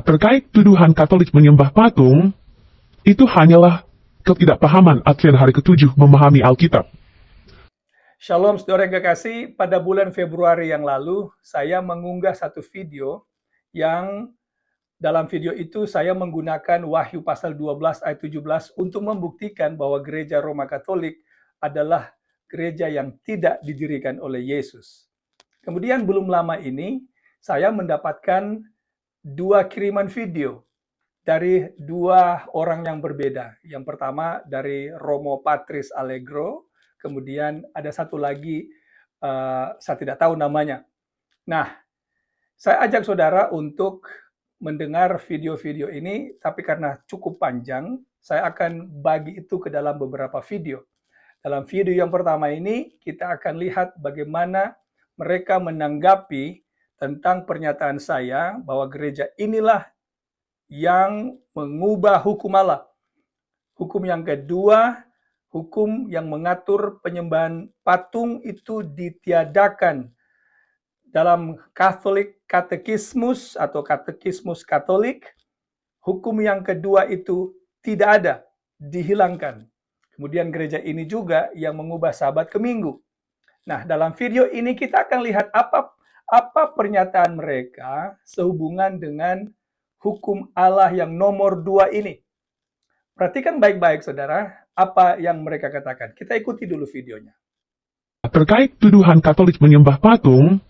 Terkait tuduhan Katolik menyembah patung, itu hanyalah ketidakpahaman Advent hari ke-7 memahami Alkitab. Shalom saudara yang kekasih, pada bulan Februari yang lalu saya mengunggah satu video yang dalam video itu saya menggunakan Wahyu pasal 12 ayat 17 untuk membuktikan bahwa gereja Roma Katolik adalah gereja yang tidak didirikan oleh Yesus. Kemudian belum lama ini saya mendapatkan dua kiriman video dari dua orang yang berbeda. Yang pertama dari Romo Patris Allegro, kemudian ada satu lagi, saya tidak tahu namanya. Nah, saya ajak saudara untuk mendengar video-video ini, tapi karena cukup panjang, saya akan bagi itu ke dalam beberapa video. Dalam video yang pertama ini, kita akan lihat bagaimana mereka menanggapi tentang pernyataan saya bahwa gereja inilah yang mengubah hukum Allah. Hukum yang kedua, hukum yang mengatur penyembahan patung itu ditiadakan dalam Catholic Katekismus atau Katekismus Katolik. Hukum yang kedua itu tidak ada, dihilangkan. Kemudian gereja ini juga yang mengubah Sabat ke Minggu. Nah, dalam video ini kita akan lihat apa pernyataan mereka sehubungan dengan hukum Allah yang nomor 2 ini. Perhatikan baik-baik saudara, apa yang mereka katakan. Kita ikuti dulu videonya. Terkait tuduhan Katolik menyembah patung,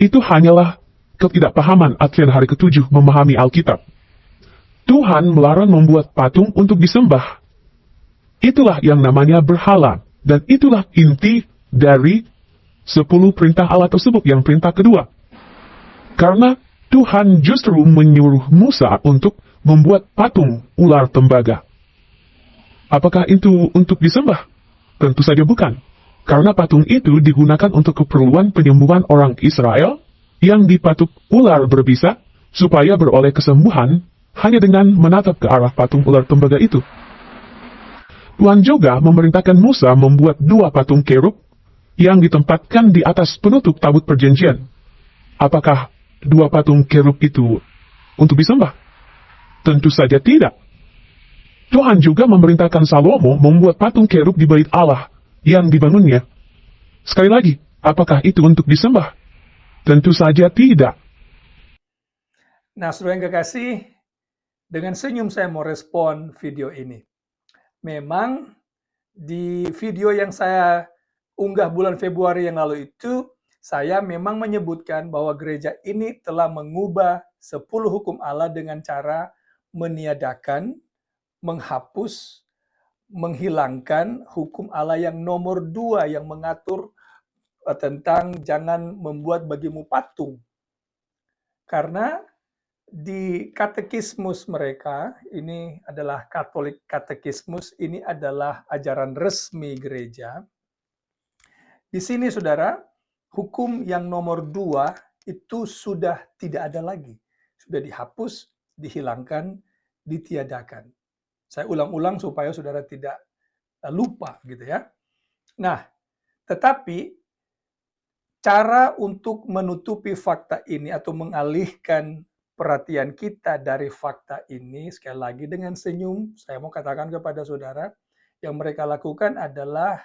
itu hanyalah ketidakpahaman Advent hari ke-7 memahami Alkitab. Tuhan melarang membuat patung untuk disembah. Itulah yang namanya berhala, dan itulah inti dari 10 perintah Allah tersebut yang perintah kedua. Karena Tuhan justru menyuruh Musa untuk membuat patung ular tembaga. Apakah itu untuk disembah? Tentu saja bukan. Karena patung itu digunakan untuk keperluan penyembuhan orang Israel yang dipatuk ular berbisa supaya beroleh kesembuhan hanya dengan menatap ke arah patung ular tembaga itu. Tuhan juga memerintahkan Musa membuat 2 patung kerub yang ditempatkan di atas penutup tabut perjanjian. Apakah 2 patung kerub itu untuk disembah? Tentu saja tidak. Tuhan juga memerintahkan Salomo membuat patung kerub di bait Allah yang dibangunnya. Sekali lagi, apakah itu untuk disembah? Tentu saja tidak. Nah, saudara yang kekasih, dengan senyum saya mau respon video ini. Memang di video yang saya unggah bulan Februari yang lalu itu, saya memang menyebutkan bahwa gereja ini telah mengubah 10 hukum Allah dengan cara meniadakan, menghapus, menghilangkan hukum Allah yang nomor 2 yang mengatur tentang jangan membuat bagimu patung. Karena di katekismus mereka, ini adalah Katolik Katekismus, ini adalah ajaran resmi gereja. Di sini saudara, hukum yang nomor 2 itu sudah tidak ada lagi. Sudah dihapus, dihilangkan, ditiadakan. Saya ulang-ulang supaya saudara tidak lupa gitu ya. Nah, tetapi cara untuk menutupi fakta ini atau mengalihkan perhatian kita dari fakta ini, sekali lagi dengan senyum, saya mau katakan kepada saudara, yang mereka lakukan adalah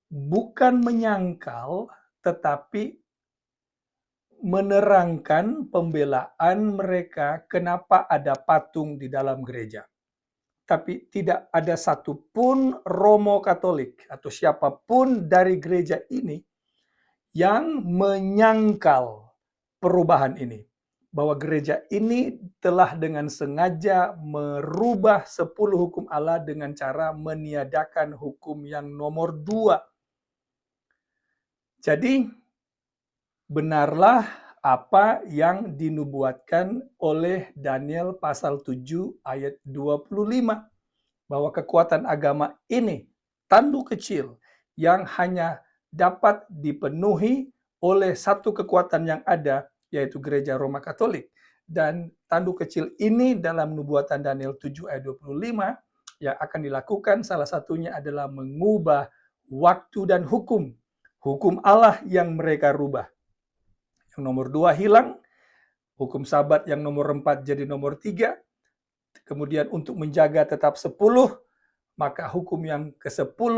bukan menyangkal, tetapi menerangkan pembelaan mereka kenapa ada patung di dalam gereja. Tapi tidak ada satupun Romo Katolik atau siapapun dari gereja ini yang menyangkal perubahan ini. Bahwa gereja ini telah dengan sengaja merubah 10 hukum Allah dengan cara meniadakan hukum yang nomor 2. Jadi, benarlah apa yang dinubuatkan oleh Daniel pasal 7 ayat 25. Bahwa kekuatan agama ini, tanduk kecil, yang hanya dapat dipenuhi oleh satu kekuatan yang ada, yaitu gereja Roma Katolik. Dan tanduk kecil ini dalam nubuatan Daniel 7 ayat 25, yang akan dilakukan salah satunya adalah mengubah waktu dan hukum. Hukum Allah yang mereka rubah. Yang nomor 2 hilang, hukum Sabat yang nomor 4 jadi nomor 3, kemudian untuk menjaga tetap 10, maka hukum yang ke-10,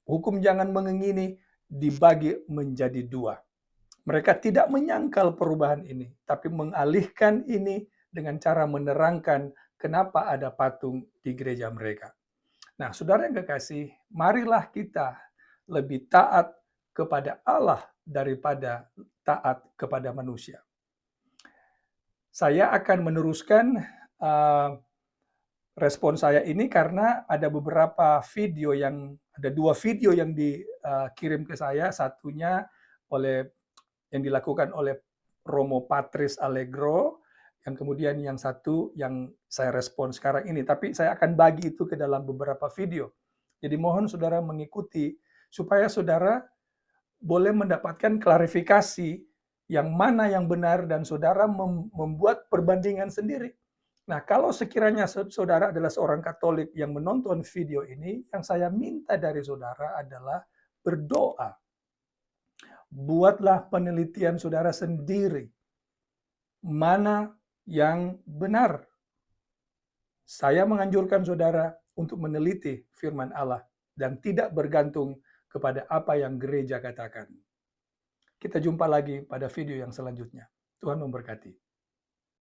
hukum jangan mengingini, dibagi menjadi 2. Mereka tidak menyangkal perubahan ini, tapi mengalihkan ini dengan cara menerangkan kenapa ada patung di gereja mereka. Nah, saudara yang kekasih, marilah kita lebih taat kepada Allah daripada taat kepada manusia. Saya akan meneruskan respon saya ini karena ada beberapa video ada 2 video yang dikirim ke saya, satunya yang dilakukan oleh Romo Patris Allegro, yang kemudian yang satu yang saya respon sekarang ini. Tapi saya akan bagi itu ke dalam beberapa video. Jadi mohon saudara mengikuti supaya saudara boleh mendapatkan klarifikasi yang mana yang benar dan saudara membuat perbandingan sendiri. Nah, kalau sekiranya saudara adalah seorang Katolik yang menonton video ini, yang saya minta dari saudara adalah berdoa. Buatlah penelitian saudara sendiri. Mana yang benar? Saya menganjurkan saudara untuk meneliti firman Allah dan tidak bergantung kepada apa yang gereja katakan. Kita jumpa lagi pada video yang selanjutnya. Tuhan memberkati.